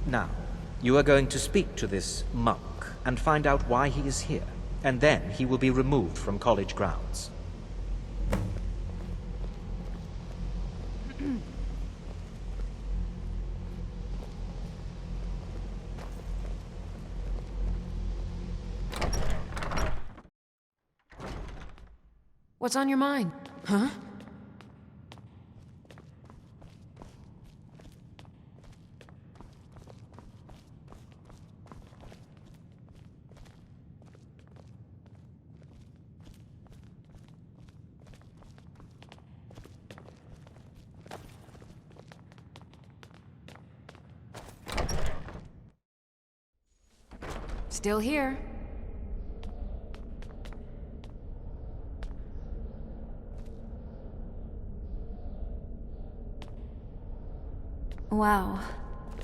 Now, you are going to speak to this monk and find out why he is here, and then he will be removed from college grounds. What's on your mind? Huh? Still here. Wow.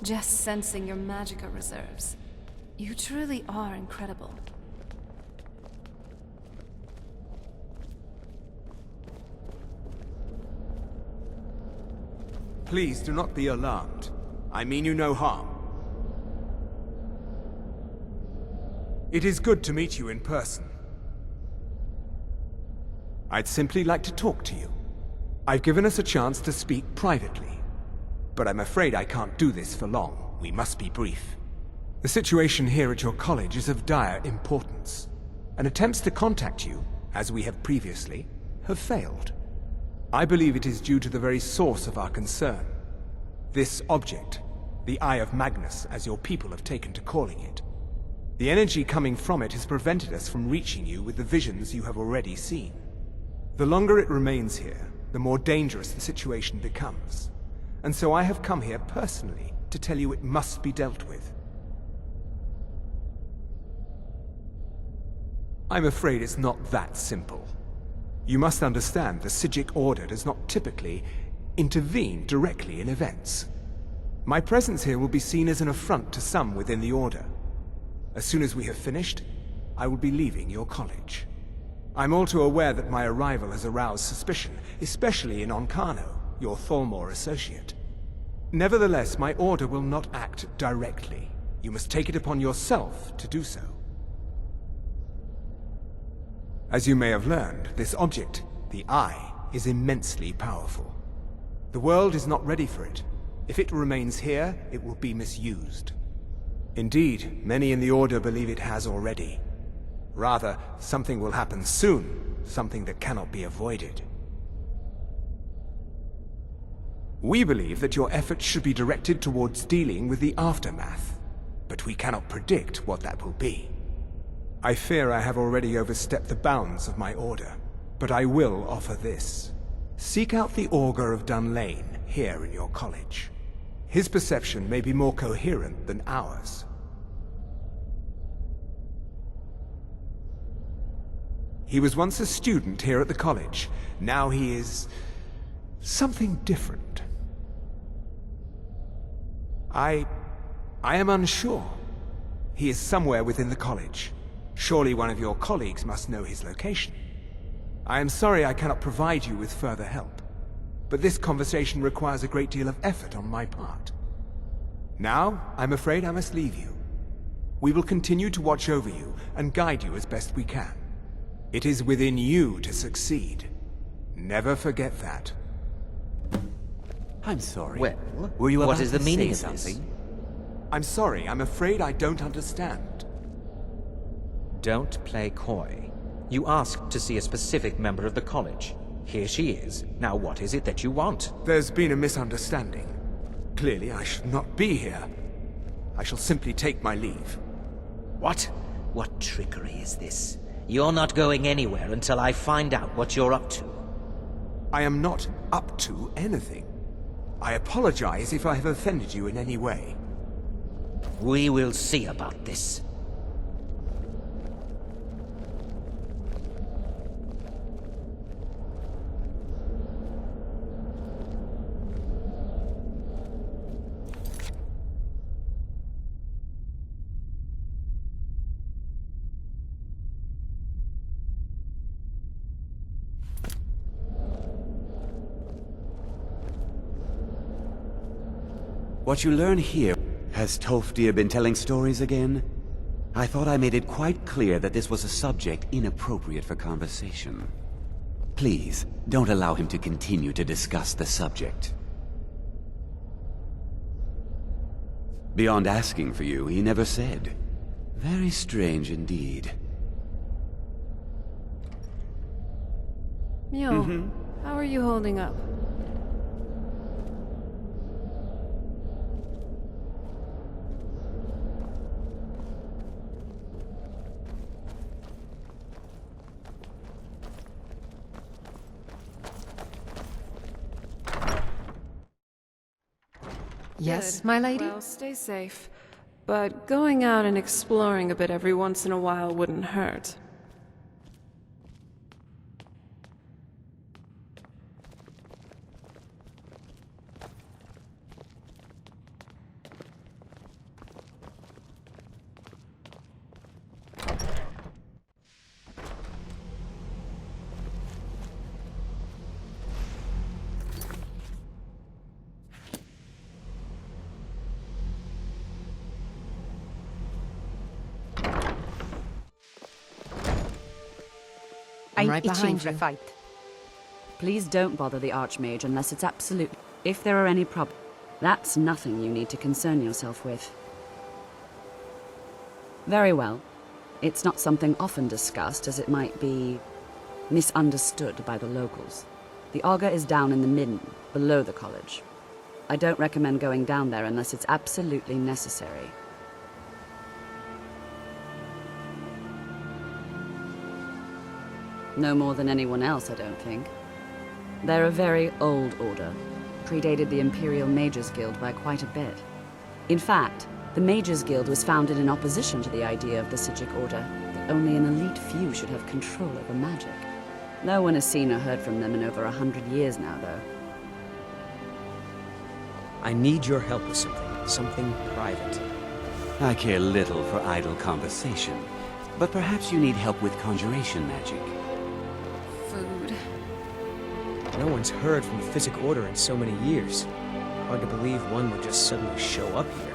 Just sensing your magica reserves. You truly are incredible. Please do not be alarmed. I mean you no harm. It is good to meet you in person. I'd simply like to talk to you. I've given us a chance to speak privately, but I'm afraid I can't do this for long. We must be brief. The situation here at your college is of dire importance, and attempts to contact you, as we have previously, have failed. I believe it is due to the very source of our concern. This object, the Eye of Magnus, as your people have taken to calling it. The energy coming from it has prevented us from reaching you with the visions you have already seen. The longer it remains here, the more dangerous the situation becomes. And so I have come here personally to tell you it must be dealt with. I'm afraid it's not that simple. You must understand the Psijic Order does not typically intervene directly in events. My presence here will be seen as an affront to some within the Order. As soon as we have finished, I will be leaving your college. I'm all too aware that my arrival has aroused suspicion, especially in Onkano, your Thalmor associate. Nevertheless, my order will not act directly. You must take it upon yourself to do so. As you may have learned, this object, the Eye, is immensely powerful. The world is not ready for it. If it remains here, it will be misused. Indeed, many in the Order believe it has already. Rather, something will happen soon, something that cannot be avoided. We believe that your efforts should be directed towards dealing with the aftermath, but we cannot predict what that will be. I fear I have already overstepped the bounds of my order, but I will offer this. Seek out the Augur of Dunlain here in your college. His perception may be more coherent than ours. He was once a student here at the college. Now he is something different. I am unsure. He is somewhere within the college. Surely one of your colleagues must know his location. I am sorry I cannot provide you with further help, but this conversation requires a great deal of effort on my part. Now, I'm afraid I must leave you. We will continue to watch over you and guide you as best we can. It is within you to succeed. Never forget that. I'm sorry. Well, were you what about is the to meaning say of this? something? I'm sorry, I'm afraid I don't understand. Don't play coy. You asked to see a specific member of the college. Here she is. Now what is it that you want? There's been a misunderstanding. Clearly I should not be here. I shall simply take my leave. What? What trickery is this? You're not going anywhere until I find out what you're up to. I am not up to anything. I apologize if I have offended you in any way. We will see about this. What you learn here Has Tolfdir been telling stories again? I thought I made it quite clear that this was a subject inappropriate for conversation. Please, don't allow him to continue to discuss the subject. Beyond asking for you, he never said. Very strange indeed. Mio, how are you holding up? Yes, Good. my lady? Well, stay safe. But going out and exploring a bit every once in a while wouldn't hurt. I'm right itching behind for a you. fight. Please don't bother the Archmage unless it's absolute. If there are any that's nothing you need to concern yourself with. Very well. It's not something often discussed, as it might be misunderstood by the locals. The Augur is down in the midden, below the college. I don't recommend going down there unless it's absolutely necessary. No more than anyone else, I don't think. They're a very old order. Predated the Imperial Mages Guild by quite a bit. In fact, the Mages Guild was founded in opposition to the idea of the Psijic Order, that only an elite few should have control over magic. No one has seen or heard from them in over 100 years now, though. I need your help with something private. I care little for idle conversation, but perhaps you need help with conjuration magic. Food. No one's heard from the Physic Order in so many years. Hard to believe one would just suddenly show up here.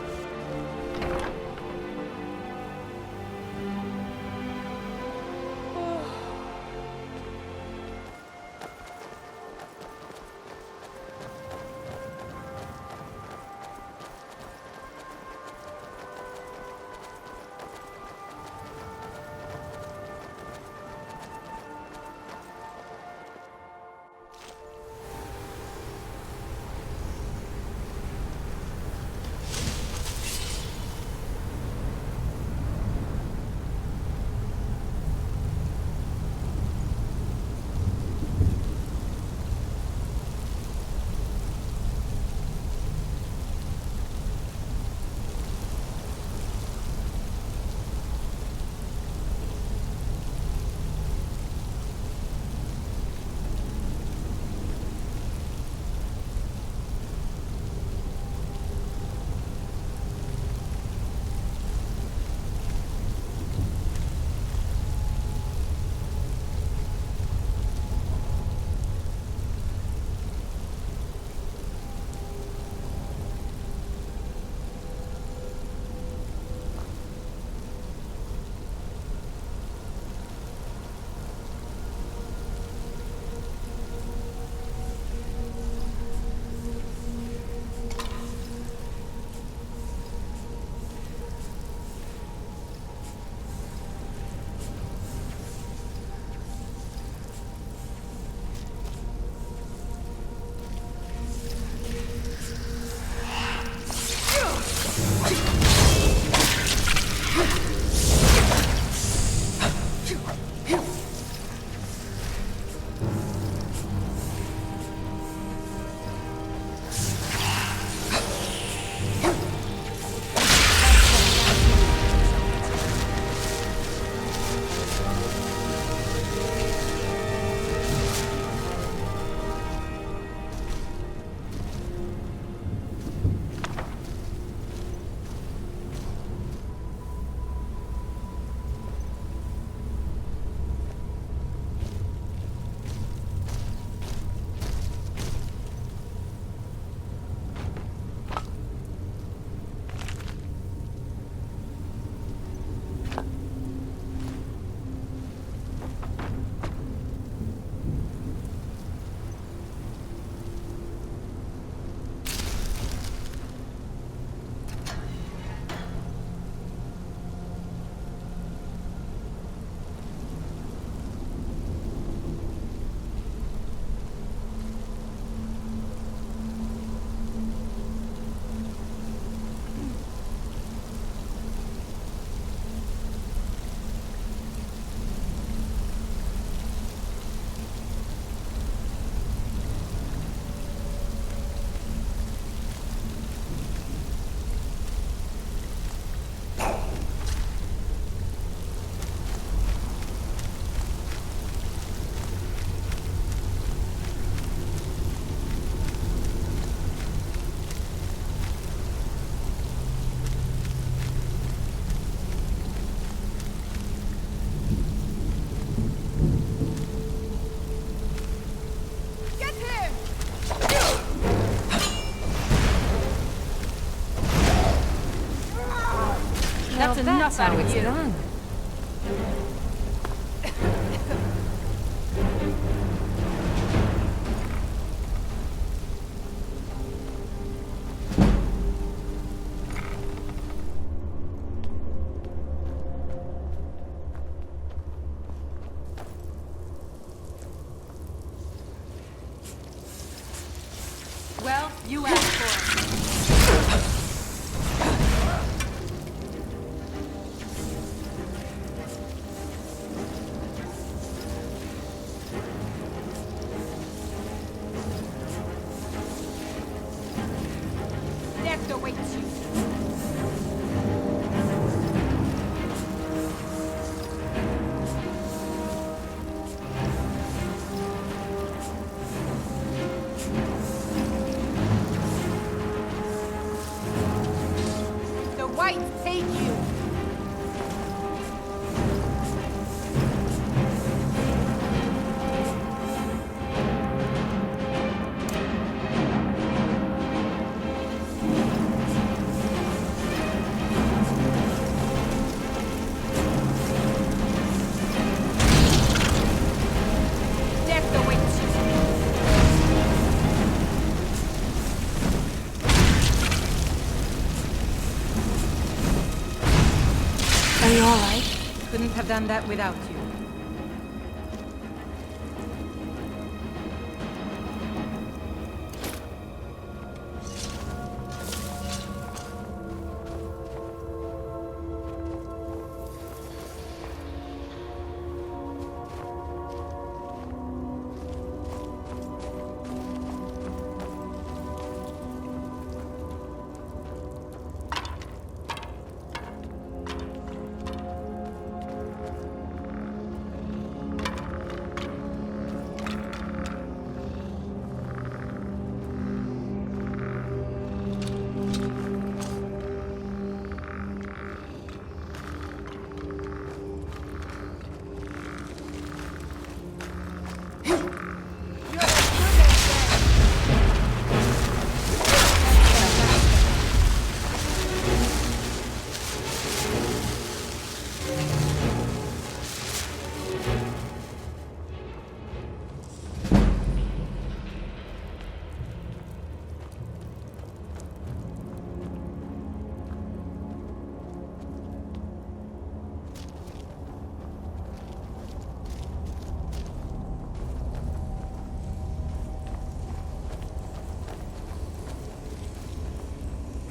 That's enough out of you. Done. Well, you asked for it. Death awaits you. The whites take you. Death awaits you. Are you alright? Couldn't have done that without you.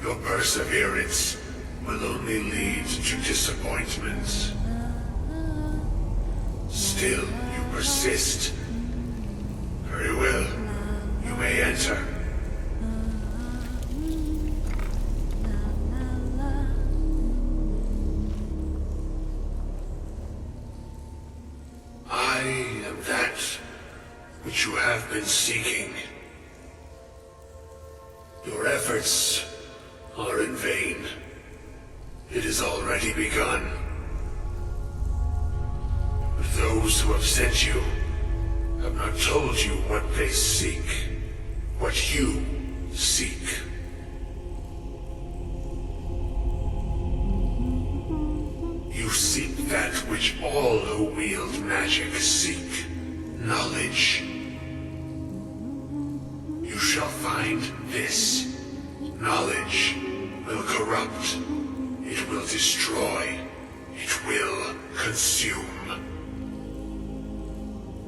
Your perseverance will only lead to disappointments. Still, you persist. Very well. You may enter. I am that which you have been seeking. Your efforts are in vain. It has already begun. But those who have sent you have not told you what they seek, what you seek. You seek that which all who wield magic seek, knowledge. You shall find this. Knowledge will corrupt. It will destroy. It will consume.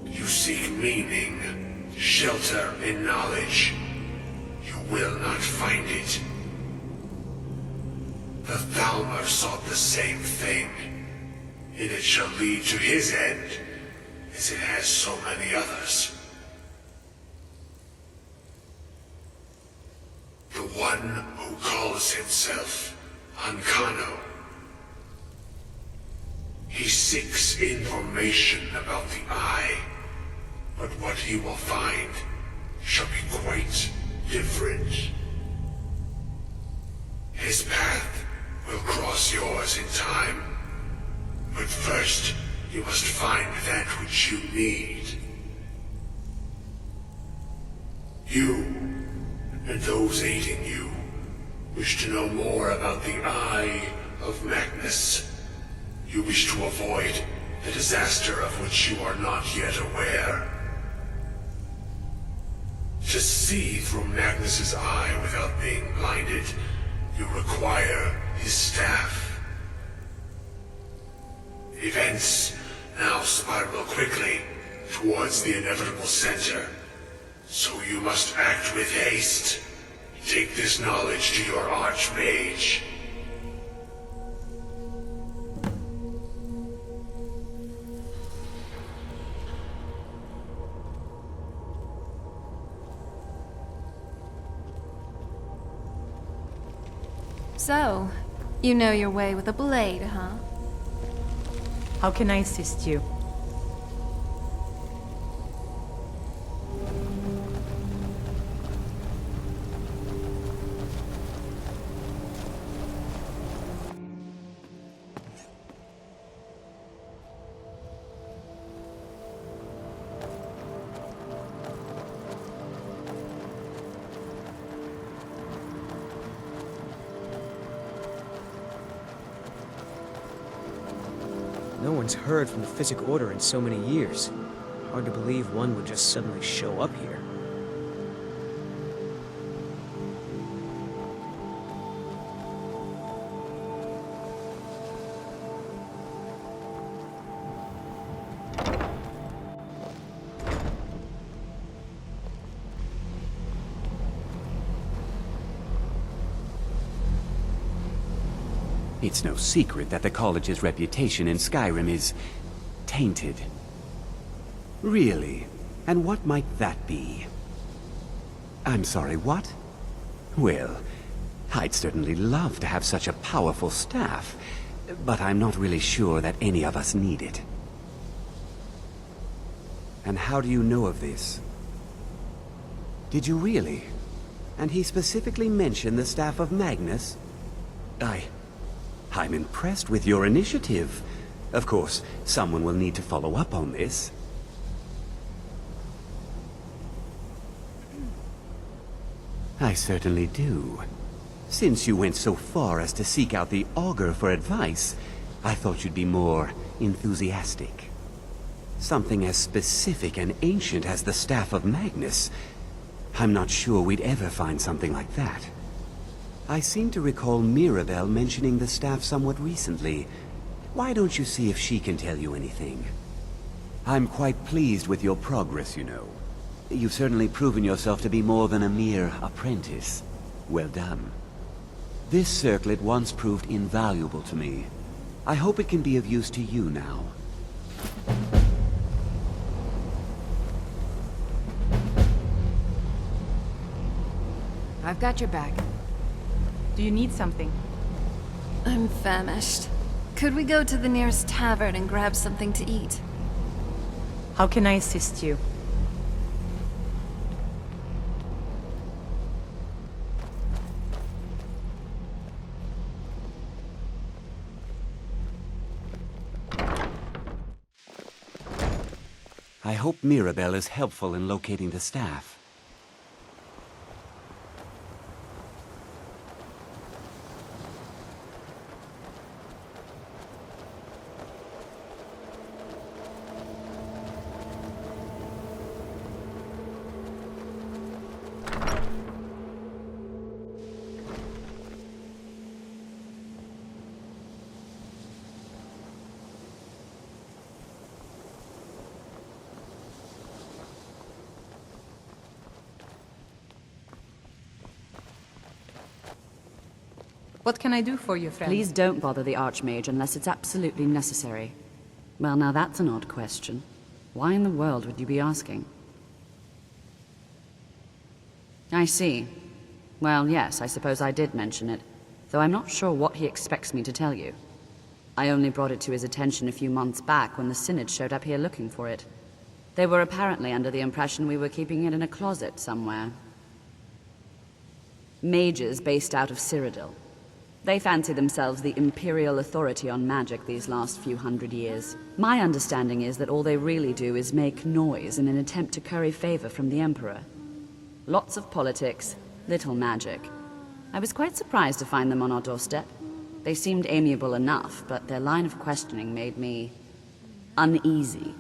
You seek meaning, shelter in knowledge. You will not find it. The Thalmor sought the same thing, and it shall lead to his end, as it has so many others. The one who calls himself Ancano. He seeks information about the Eye, but what he will find shall be quite different. His path will cross yours in time, but first you must find that which you need. You and those aiding you wish to know more about the Eye of Magnus. You wish to avoid the disaster of which you are not yet aware. To see through Magnus's eye without being blinded, you require his staff. Events now spiral quickly towards the inevitable center, so you must act with haste. Take this knowledge to your Archmage. So, you know your way with a blade, huh? How can I assist you? No one's heard from the Physic Order in so many years. Hard to believe one would just suddenly show up here. It's no secret that the college's reputation in Skyrim is tainted. Really? And what might that be? I'm sorry, what? Well, I'd certainly love to have such a powerful staff, but I'm not really sure that any of us need it. And how do you know of this? Did you really? And he specifically mentioned the staff of Magnus? I'm impressed with your initiative. Of course, someone will need to follow up on this. I certainly do. Since you went so far as to seek out the Augur for advice, I thought you'd be more enthusiastic. Something as specific and ancient as the Staff of Magnus. I'm not sure we'd ever find something like that. I seem to recall Mirabelle mentioning the staff somewhat recently. Why don't you see if she can tell you anything? I'm quite pleased with your progress, you know. You've certainly proven yourself to be more than a mere apprentice. Well done. This circlet once proved invaluable to me. I hope it can be of use to you now. I've got your back. Do you need something? I'm famished. Could we go to the nearest tavern and grab something to eat? How can I assist you? I hope Mirabelle is helpful in locating the staff. What can I do for you, friend? Please don't bother the Archmage unless it's absolutely necessary. Well, now that's an odd question. Why in the world would you be asking? I see. Well, yes, I suppose I did mention it, though I'm not sure what he expects me to tell you. I only brought it to his attention a few months back when the Synod showed up here looking for it. They were apparently under the impression we were keeping it in a closet somewhere. Mages based out of Cyrodiil. They fancy themselves the imperial authority on magic these last few hundred years. My understanding is that all they really do is make noise in an attempt to curry favor from the Emperor. Lots of politics, little magic. I was quite surprised to find them on our doorstep. They seemed amiable enough, but their line of questioning made me uneasy.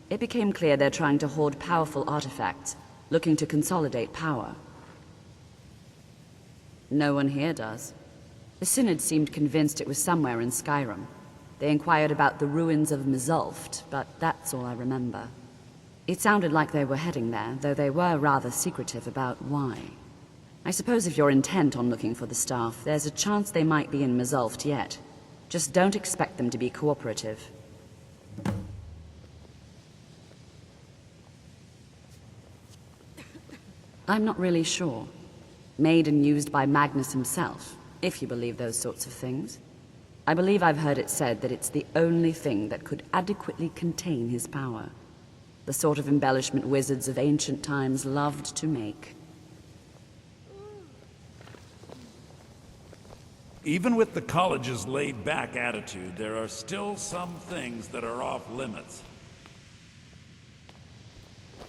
It became clear they're trying to hoard powerful artifacts, looking to consolidate power. No one here does. The Synod seemed convinced it was somewhere in Skyrim. They inquired about the ruins of Mizulft, but that's all I remember. It sounded like they were heading there, though they were rather secretive about why. I suppose if you're intent on looking for the staff, there's a chance they might be in Mizulft yet. Just don't expect them to be cooperative. I'm not really sure. Made and used by Magnus himself, if you believe those sorts of things. I believe I've heard it said that it's the only thing that could adequately contain his power. The sort of embellishment wizards of ancient times loved to make. Even with the college's laid-back attitude, there are still some things that are off limits.